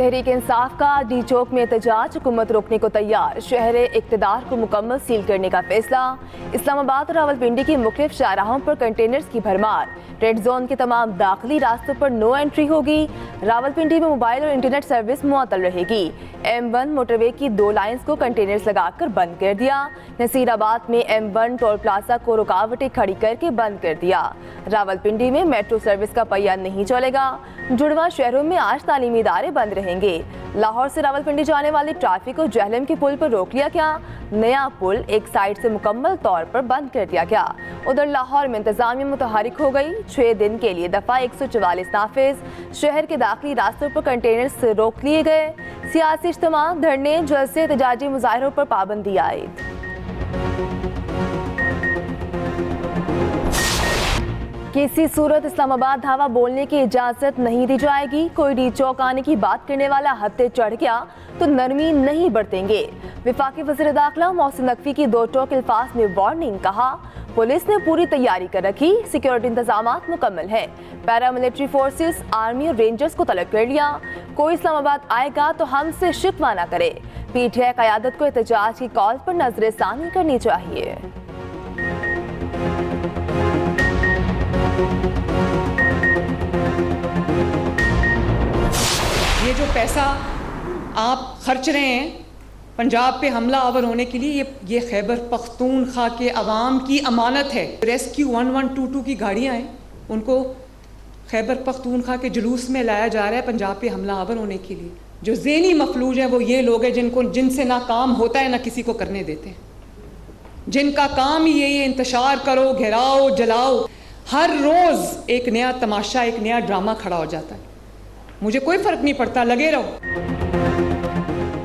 तहरीक इंसाफ का डी चौक में एहतजाज, हुकूमत रोकने को तैयार, शहर इक़्तिदार को मुकम्मल सील करने का फैसला। इस्लामाबाद और रावलपिंडी की मुख्तलिफ शाहराहों पर कंटेनर्स की भरमार, रेड जोन के तमाम दाखिली रास्तों पर नो एंट्री होगी। रावलपिंडी में मोबाइल और इंटरनेट सर्विस मुअत्तल रहेगी। M1 मोटरवे की 2 लाइन्स को कंटेनर्स लगाकर बंद कर दिया। नसीराबाद में M1 टोल प्लाजा को रुकावटें खड़ी करके बंद कर दिया। रावलपिंडी में मेट्रो सर्विस का पहिया नहीं चलेगा। जुड़वा शहरों में आज तालीमी इदारे बंद रहेंगे। लाहौर से रावलपिंडी जाने वाली ट्रैफिक को जहलम के पुल पर रोक लिया गया। नया पुल एक साइड से मुकम्मल तौर पर बंद कर दिया गया। उधर लाहौर में इंतजामिया मुतहरिक हो गई। 6 दिन के लिए दफ़ा 144 नाफिज। शहर के दाखिली रास्तों पर कंटेनर्स रोक लिए गए। सियासी इज्तिमा, धरने, जलसे, एहतजाजी मुजाहिरों पर पाबंदी आयद। किसी सूरत इस्लामाबाद धावा बोलने की इजाज़त नहीं दी जाएगी। कोई डी चौक आने की बात करने वाला हत्ते चढ़ गया तो नरमी नहीं बरतेंगे। वफाकी वज़ीर दाखिला मोहसिन नकवी की 2 टोक अल्फाज में वार्निंग, कहा पुलिस ने पूरी तैयारी कर रखी, सिक्योरिटी इंतजामात मुकम्मल है। पैरामिलिट्री फोर्सेस, आर्मी और रेंजर्स को तलब कर लिया। कोई इस्लामाबाद आएगा तो हमसे शिकवा ना करे। PTI क़यादत को एहतजाज की कॉल पर नजरसानी करनी चाहिए। ये जो पैसा आप खर्च रहे हैं पंजाब पे हमला आवर होने के लिए, ये खैबर पख्तूनख्वा के अवाम की अमानत है। रेस्क्यू 1122 की गाड़ियाँ हैं, उनको खैबर पख्तूनख्वा के जुलूस में लाया जा रहा है पंजाब पे हमला आवर होने के लिए। जो ज़हनी मफलूज हैं वो ये लोग हैं जिनसे ना काम होता है ना किसी को करने देते हैं, जिनका काम ही ये इंतशार करो, घेराओ, जलाओ। हर रोज़ एक नया तमाशा, एक नया ड्रामा खड़ा हो जाता है। मुझे कोई फ़र्क नहीं पड़ता, लगे रहो।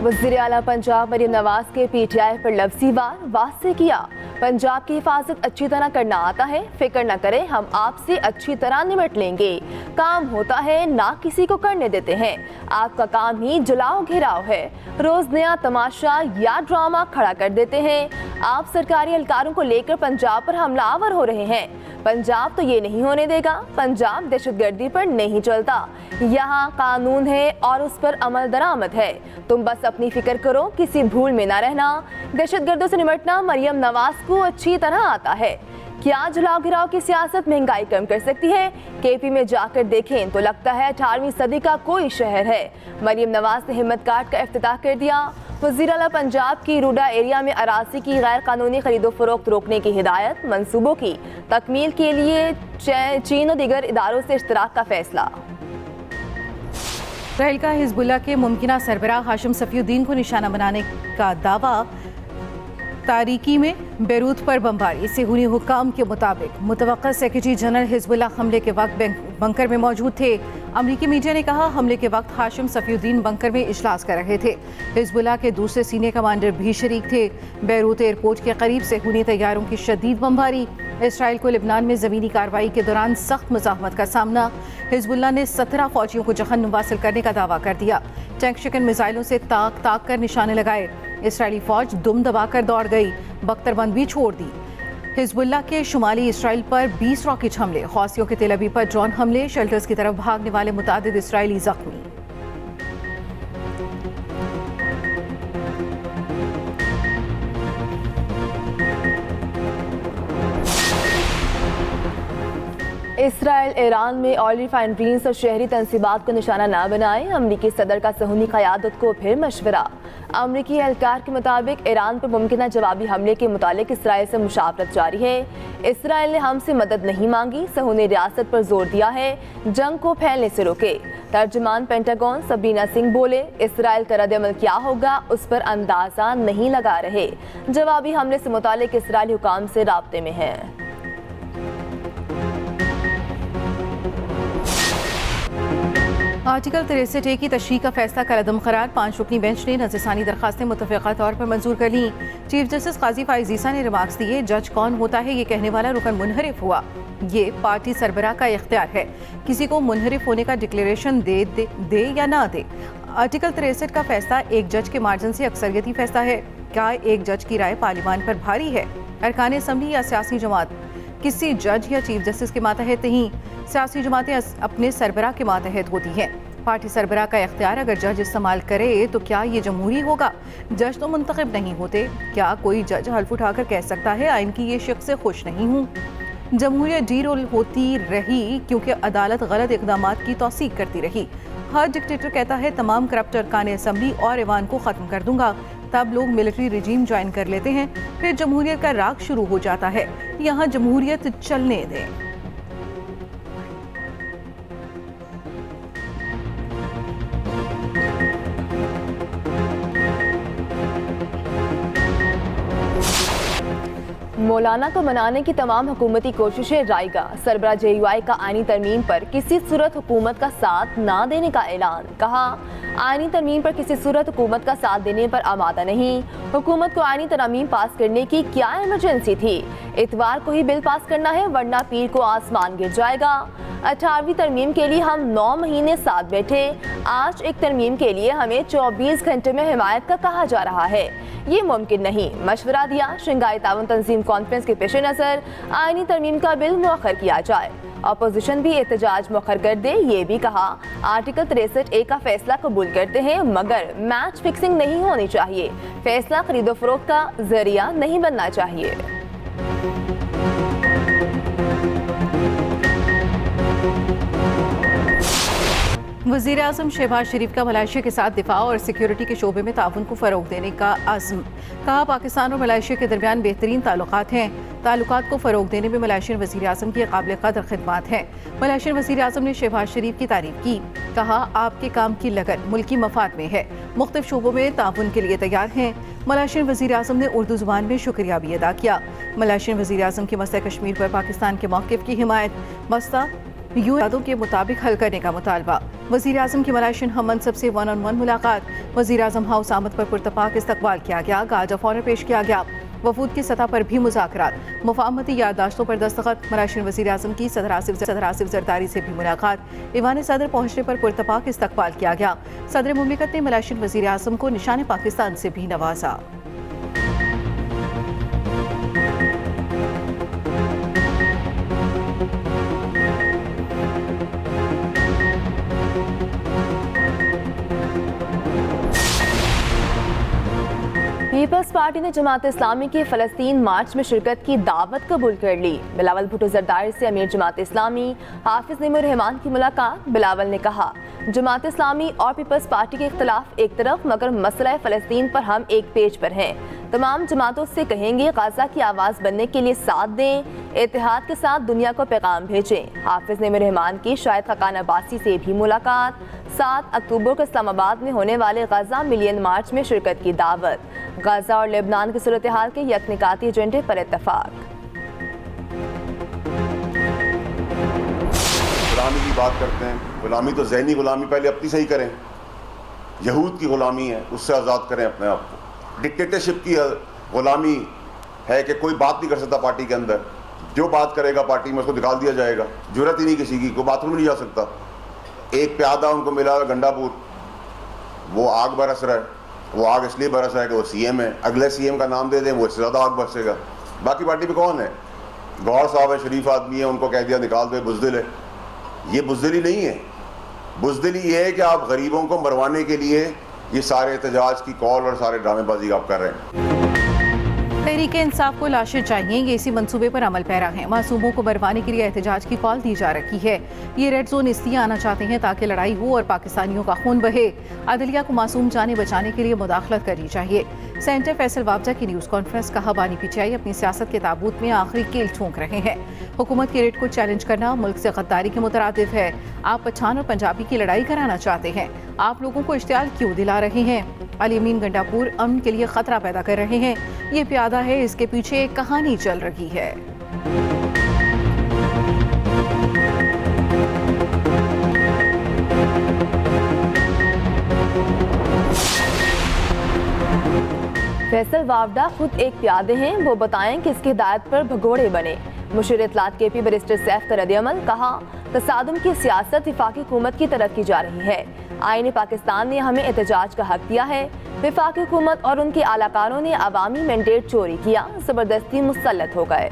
वज़ीर आला पंजाब मरीम नवाज के PTI पर लफ्ज़ी वार, वास्ते किया पंजाब की हिफाजत अच्छी तरह करना आता है, फिक्र न करें, हम आपसे अच्छी तरह निपट लेंगे। काम होता है ना किसी को करने देते हैं, आपका काम ही जलाओ घेराव है। रोज़ नया तमाशा या ड्रामा खड़ा कर देते हैं। आप सरकारी एहलकारों को लेकर पंजाब पर हमलावर हो रहे हैं। पंजाब तो ये नहीं होने देगा। पंजाब दहशतगर्दी पर नहीं चलता। यहाँ कानून है और उस पर अमल दरामद है। तुम बस अपनी फिक्र करो, किसी भूल में ना रहना। दहशतगर्दों से निपटना मरियम नवाज को अच्छी तरह आता है। क्या जलाओ गिराओ की सियासत महंगाई कम कर सकती है? KP में जाकर देखें तो लगता है 18वीं सदी का कोई शहर है। मरियम नवाज ने हिम्मत कार्ड का इफ्तिताह कर दिया। वज़ीर आला पंजाब की रूडा एरिया में अराजी की गैर कानूनी खरीदो फरोख्त रोकने की हिदायत। मंसूबों की तकमील के लिए चीन और दीगर इदारों से इश्तराक का फैसला। इसराइल का हिजबुल्लाह के मुमकिना सरबराह हाशिम सफीउद्दीन को निशाना बनाने का दावा। तारीकी में बेरूत पर बमबारी। सेहूनी हुक्काम के मुताबिक मुतवक्का सेक्रेटरी जनरल हिजबुल्लाह हमले के वक्त बंकर में मौजूद थे। अमरीकी मीडिया ने कहा हमले के वक्त हाशिम सफीउद्दीन बंकर में इजलास कर रहे थे। हिजबुल्लाह के दूसरे सीनियर कमांडर भी शरीक थे। बेरूत एयरपोर्ट के करीब सेहूनी तैयारों की शदीद बमबारी। इसराइल को लिबनान में ज़मीनी कार्रवाई के दौरान सख्त मुज़ाहमत का सामना। हिजबुल्लाह ने 17 फौजियों को जहन्नुम वासिल करने का दावा कर दिया। टैंक शिकन मिसाइलों से ताक ताक कर निशाने लगाए। इसराइली फौज दुम दबाकर दौड़ गई, बख्तरबंद भी छोड़ दी। हिजबुल्लाह के शुमाली इसराइल पर 20 रॉकेट हमले। हौसियों के तेल अवीव पर ड्रोन हमले। शेल्टर्स की तरफ भागने वाले मुतादिद इसराइली जख्मी। इसराइल ईरान में ऑयल रिफाइनरीज और शहरी तंसीबात को निशाना न बनाए। अमरीकी सदर का सेहूनी क़यादत को फिर मशवरा। अमरीकी एहलकार के मुताबिक ईरान पर मुमकिन जवाबी हमले के मुतालिक इसराइल से मुशावरत जारी है। इसराइल ने हमसे मदद नहीं मांगी, सेहूनी रियासत पर जोर दिया है जंग को फैलने से रोके। तर्जुमान पेंटागन सबीना सिंह बोले इसराइल का रद्द-ए-अमल क्या होगा उस पर अंदाजा नहीं लगा रहे। जवाबी हमले से मुतालिक इसराइली हुकाम से राब्ते में है। आर्टिकल 63A की तशरीह का फैसला कलअदम करार। 5 रुकनी बेंच ने नज़रसानी दरखास्तें मुतफ़िक़ा तौर पर मंजूर कर ली। चीफ जस्टिस काजी फ़ाइज़ ईसा ने रिमार्क्स दिए जज कौन होता है ये कहने वाला रुकन मुनहरिफ हुआ। ये पार्टी सरबराह का इख्तियार है, किसी को मुनहरिफ होने का डिक्लेरेशन दे या ना दे। आर्टिकल 63 का फैसला एक जज के मार्जिन से अक्सरियती फैसला है। क्या एक जज की राय पार्लियामान पर भारी है? अरकान असम्बली या सियासी जमात किसी जज या चीफ जस्टिस के मातहत नहीं। सियासी जमातें अपने सरबराह के मातहत होती हैं। पार्टी सरबराह का इख्तियार अगर जज इस्तेमाल करे तो क्या ये जमहूरी होगा? जज तो मुंतखब नहीं होते। क्या कोई जज हल्फ उठाकर कह सकता है आइन की ये शख्स से खुश नहीं हूँ? जमहूरियत डी रोल होती रही क्योंकि अदालत गलत इकदाम की तौसीक करती रही। हर डिक्टेटर कहता है तमाम करप्ट अरकान असम्बली और ईवान को ख़त्म कर दूंगा, तब लोग मिलिट्री रिजीम ज्वाइन कर लेते हैं, फिर जमहूरियत का राग शुरू हो जाता है। यहाँ जमहूरियत चलने दें। मौलाना को मनाने की तमाम हुकूमती कोशिशें रायगा। सरबरा JUI का आईनी तरमीम पर किसी सूरत हुकूमत का साथ ना देने का ऐलान। कहा, आईनी तरमीम पर किसी सूरत हुकूमत का साथ देने पर आमादा नहीं। हुकूमत को आईनी तरमीम पास करने की क्या इमरजेंसी थी? इतवार को ही बिल पास करना है वरना पीर को आसमान गिर जाएगा। 18वीं तरमीम के लिए हम 9 महीने साथ बैठे, आज एक तरमीम के लिए हमें 24 घंटे में हिमायत का कहा जा रहा है। ये मुमकिन नहीं। मशवरा दिया, शंघाई ताउन तंजीम कॉन्फ्रेंस के पेश नज़र आईनी तरमीम का बिल मुअख्खर किया जाए। अपोजिशन भी एहतजाज मुअख्खर कर दे। ये भी कहा, आर्टिकल 63A का फैसला कबूल करते हैं मगर मैच फिक्सिंग नहीं होनी चाहिए। फैसला खरीदो फरोख्त का जरिया नहीं बनना चाहिए। वज़ीर आज़म शहबाज शरीफ का मलेशिया के साथ दिफा और सिक्योरिटी के शोबे में ताउन को फ़रोग देने का आज़म। कहा, पाकिस्तान और मलेशिया के दरमियान बेहतरीन ताल्लुकात हैं। ताल्लुकात को फ़रोग देने में मलेशियन वज़ीर आज़म की काबिल क़द्र खिदमत हैं। मलेशियन वज़ीर आज़म ने शहबाज शरीफ की तारीफ की। कहा, आपके काम की लगन मुल्की मफाद में है, मुख्तलिफ शोबों में ताउन के लिए तैयार हैं। मलेशियन वज़ीर आज़म ने उर्दू ज़ुबान में शुक्रिया भी अदा किया। मलेशियन वज़ीर आज़म की मसला कश्मीर पर पाकिस्तान के मौक़िफ़ की हिमायत, मसला यूएन के मुताबिक हल करने का मुतालबा। वज़ीर आज़म की मलेशियन हम मनसब से 1-on-1 मुलाकात। वज़ीर आज़म हाउस आमद पर पुरतपाक इस्तकबाल किया गया, गार्ड ऑफ ऑनर पेश किया गया। वफूद की सतह पर भी मुज़ाकरात, मुफाहमती याददाश्तों पर दस्तखत। मलेशियन वज़ीर आज़म की सदर आसिफ ज़रदारी से भी मुलाकात। ईवान सदर पहुँचने पर पुरतपाक इस्तकबाल किया गया। सदर मुमलिकत ने मलेशियन वज़ीर आज़म को निशान पाकिस्तान से भी नवाजा। पीपल्स पार्टी ने जमात इस्लामी के फ़लस्तीन मार्च में शिरकत की दावत कबूल कर ली। बिलावल भुट्टो जरदारी से अमीर जमात इस्लामी हाफिज नईमुर रहमान की मुलाकात। बिलावल ने कहा, जमात इस्लामी और पीपल्स पार्टी के इख्तलाफ एक तरफ मगर मसला फ़लस्तीन पर हम एक पेज पर हैं। तमाम जमातों से कहेंगे गाज़ा की आवाज़ बनने के लिए साथ दें, इत्तेहाद के साथ दुनिया को पैगाम भेजें। हाफिज नईमुर रहमान की शाहिद खकान अब्बासी से भी मुलाकात। 7 अक्टूबर को इस्लामाबाद में होने वाले गाज़ा मिलियन मार्च में शिरकत की दावत। गाज़ा और लेबनान की सूरत हाल के यकनिकाती एजेंडे पर इत्तफाक। गुलामी की बात करते हैं, गुलामी तो ज़हनी गुलामी पहले अपनी सही करें। यहूद की गुलामी है, उससे आज़ाद करें अपने आप को। डिक्टेटरशिप की गुलामी है कि कोई बात नहीं कर सकता पार्टी के अंदर, जो बात करेगा पार्टी में उसको निकाल दिया जाएगा। जुर्रत ही नहीं किसी की, कोई बाथरूम नहीं जा सकता। एक प्यादा उनको मिला गंडापुर, वो आग बरस रहा है। वो आग इसलिए बरस रहा है कि वो CM है, अगले CM का नाम दे दें वो इससे ज़्यादा आग बरसेगा। बाकी पार्टी पे कौन है? गौर साहब है, शरीफ आदमी है, उनको कह दिया निकाल दे, बुज़दिल है। ये बुज़दिली नहीं है। बुज़दिली ये है कि आप गरीबों को मरवाने के लिए ये सारे एहतजाज की कॉल और सारे ड्रामेबाजी आप कर रहे हैं। तहरीक इंसाफ को लाशें चाहिए, ये इसी मंसूबे पर अमल पैरा है। मासूमों को मरवाने के लिए एहतजाज की कॉल दी जा रही है। ये रेड जोन इसलिए आना चाहते हैं ताकि लड़ाई हो और पाकिस्तानियों का खून बहे। अदलिया को मासूम जाने बचाने के लिए मुदाखलत करनी चाहिए। सेंटर फैसल वाबजा की न्यूज़ कॉन्फ्रेंस। कहा, बानी PTI अपनी सियासत के ताबूत में आखिरी कील ठोंक रहे हैं। हुकूमत के रेट को चैलेंज करना मुल्क से गद्दारी के मुतरादिफ है। आप पठान और पंजाबी की लड़ाई कराना चाहते हैं, आप लोगों को इश्तियाल क्यों दिला रहे हैं? अली अमीन गंडापुर अमन के लिए खतरा पैदा कर रहे हैं। ये प्यादा है, इसके पीछे एक कहानी चल रही है। फैसल वावडा खुद एक प्यादे हैं, वो बताएं किसकी हिदायत पर भगोड़े बने। मुशीर इत्तलात KP बैरिस्टर सैफ का रद्द-ए-अमल। कहा, तसादुम की सियासत वफाकी हुकूमत की तरफ की जा रही है। आईन पाकिस्तान ने हमें एहतजाज का हक दिया है। वफाकी हुकूमत और उनके आलाकारों ने अवामी मैंडेट चोरी किया, जबरदस्ती मुसल्लत हो गए।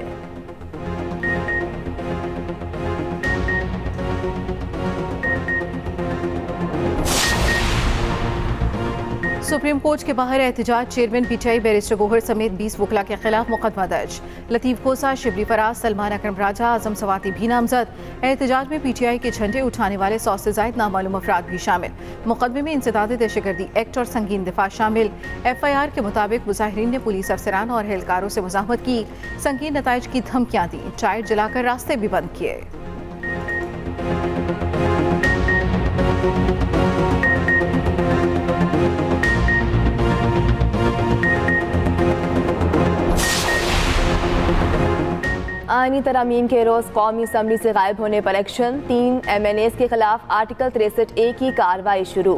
सुप्रीम कोर्ट के बाहर एहतजाज, चेयरमैन पीटीआई बैरिस्टर गोहर समेत 20 वकला के खिलाफ मुकदमा दर्ज। लतीफ खोसा, शिबली फराज, सलमान अकरम राजा, आजम सवाती भी नामजद। एहतजाज में पीटीआई के झंडे उठाने वाले 100 से ज्यादा नामालूम अफराद भी शामिल। मुकदमे में इंसदाद दहशतगर्दी एक्ट और संगीन दिफा शामिल। FIR के मुताबिक मुजाहिरीन ने पुलिस अफसरान और एहलकारों से मुज़ाहमत की, संगीन नताइज की धमकियां दी, टायर जलाकर रास्ते भी बंद किए। आईनी तरामीम के रोज कौमी असम्बली से गायब होने पर एक्शन, 3 MNAs के खिलाफ आर्टिकल 63A की कार्रवाई शुरू।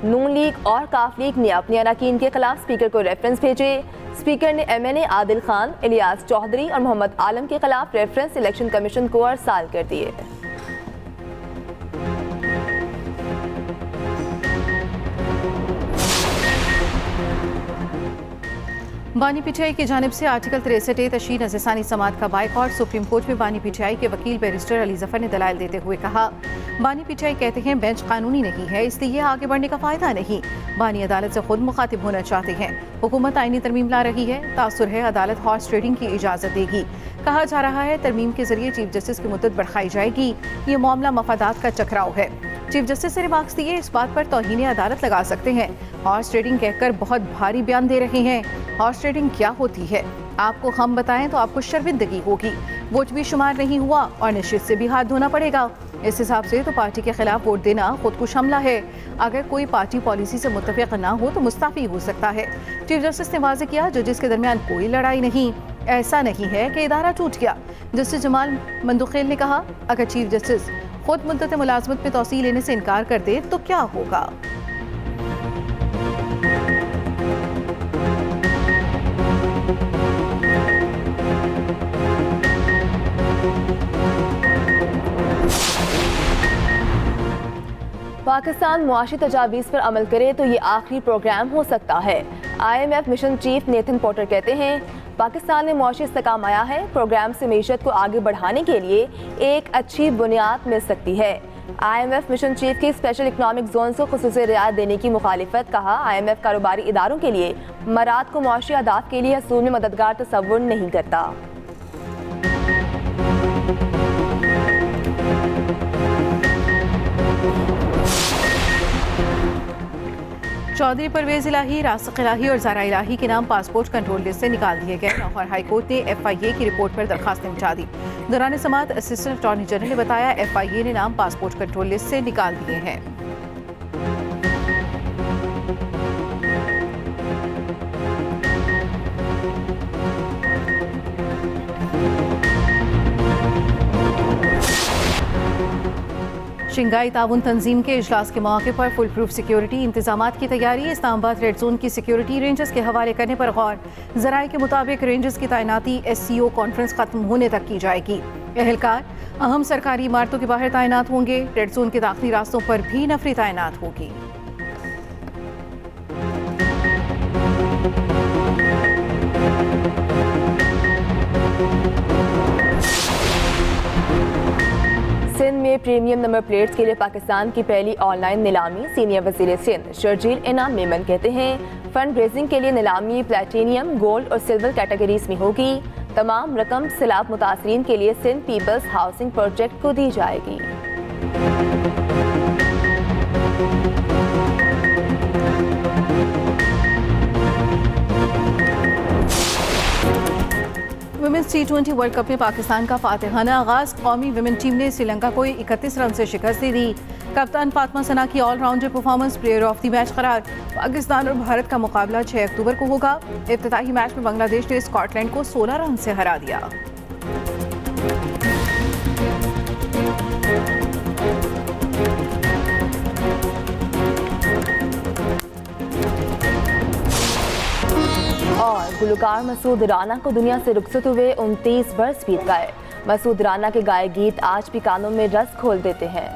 नून लीग और काफ लीग ने अपने अरकान के खिलाफ स्पीकर को रेफरेंस भेजे। स्पीकर ने MNA आदिल खान, इलियास चौधरी और मोहम्मद आलम के खिलाफ रेफरेंस इलेक्शन कमीशन को अरसाल कर दिए। बानी पीटीआई की जानिब से आर्टिकल 63A तशहीर नज़रसानी समात का बाइकॉट। सुप्रीम कोर्ट में बानी पीटीआई के वकील बैरिस्टर अली जफर ने दलाइल देते हुए कहा, बानी पीटीआई कहते हैं बेंच कानूनी नहीं है, इसलिए आगे बढ़ने का फायदा नहीं। बानी अदालत से खुद मुखातिब होना चाहते हैं। हुकूमत आईनी तरमीम ला रही है, तासुर है अदालत हॉर्स ट्रेडिंग की इजाज़त देगी। कहा जा रहा है तरमीम के जरिए चीफ जस्टिस की मुद्दत बढ़ाई जाएगी। ये मामला मफादात का टकराव है। चीफ जस्टिस ने रिमार्क्स दिए, इस बात पर तौहीन अदालत लगा सकते हैं। हॉर्स ट्रेडिंग कहकर बहुत भारी बयान दे रहे हैं। हॉर्स ट्रेडिंग क्या होती है आपको हम बताएं तो आपको शर्मिंदगी होगी। वोट भी शुमार नहीं हुआ और निश्चित से भी हाथ धोना पड़ेगा। इस हिसाब से तो पार्टी के खिलाफ वोट देना खुदकुश हमला है। अगर कोई पार्टी पॉलिसी से मुत्तफिक ना हो तो मुस्ताफी हो सकता है। चीफ जस्टिस ने वाज़ेह किया, जजेस के दरमियान कोई लड़ाई नहीं, ऐसा नहीं है कि इदारा टूट गया। जस्टिस जमाल मंदुखेल ने कहा, अगर चीफ जस्टिस खुद मुद्दत मुलाजमत में तौसील लेने से इनकार कर दे तो क्या होगा। पाकिस्तान मुआशी तजावीज़ पर अमल करे तो ये आखिरी प्रोग्राम हो सकता है। IMF mission chief Nathan porter कहते हैं, पाकिस्तान में मुआशी इस्तेकाम आया है। प्रोग्राम से मीशत को आगे बढ़ाने के लिए एक अच्छी बुनियाद मिल सकती है। IMF मिशन चीफ की स्पेशल इकनॉमिक जोन को खुसूसी रियायत देने की मुखालिफत। कहा, IMF कारोबारी इदारों के लिए मराद को मुआशी अहदाफ के लिए हसूल में मददगार तसव्वुर नहीं करता। चौधरी परवेज इलाही, रासिक इलाही और ज़ारा इलाही के नाम पासपोर्ट कंट्रोल लिस्ट से निकाल दिए गए। लाहौर हाईकोर्ट ने FIA की रिपोर्ट पर दरखास्तें उठा दी। दौरान समाअत असिस्टेंट अटॉर्नी जनरल ने बताया, FIA ने नाम पासपोर्ट कंट्रोल लिस्ट से निकाल दिए हैं। शंघाई ताउन तंजीम के इजलास के मौके पर फुल प्रूफ सिक्योरिटी इंतजामात की तैयारी। इस्लामाबाद रेड जोन की सिक्योरिटी रेंजर्स के हवाले करने पर गौर। ज़राए के मुताबिक रेंजर्स की तैनाती SCO कॉन्फ्रेंस खत्म होने तक की जाएगी। एहलकार अहम सरकारी इमारतों के बाहर तैनात होंगे। रेड जोन के दाखिली रास्तों पर भी नफरी तैनात होगी। सिंध में प्रीमियम नंबर प्लेट्स के लिए पाकिस्तान की पहली ऑनलाइन नीलामी। सीनियर वज़ीर सिंध शर्जील इनाम मेमन कहते हैं, फंड रेजिंग के लिए नीलामी प्लेटिनियम, गोल्ड और सिल्वर कैटेगरीज में होगी। तमाम रकम सैलाब मुतासरीन के लिए सिंध पीपल्स हाउसिंग प्रोजेक्ट को दी जाएगी। वुमेन्स T20 वर्ल्ड कप में पाकिस्तान का फातिहाना आगाज। कौमी वुमेन टीम ने श्रीलंका को 31 रन से शिकस्त दे दी। कप्तान फातिमा सना की allrounder performance player of the match करार। पाकिस्तान और भारत का मुकाबला 6 अक्टूबर को होगा। इफ्तिताही मैच में बांग्लादेश ने स्कॉटलैंड को 16 रन से हरा दिया। और गुलकार मसूद राना को दुनिया से रुखसत हुए 29 वर्ष बीत गए। मसूद राना के गाए गीत आज भी कानों में रस घोल देते हैं।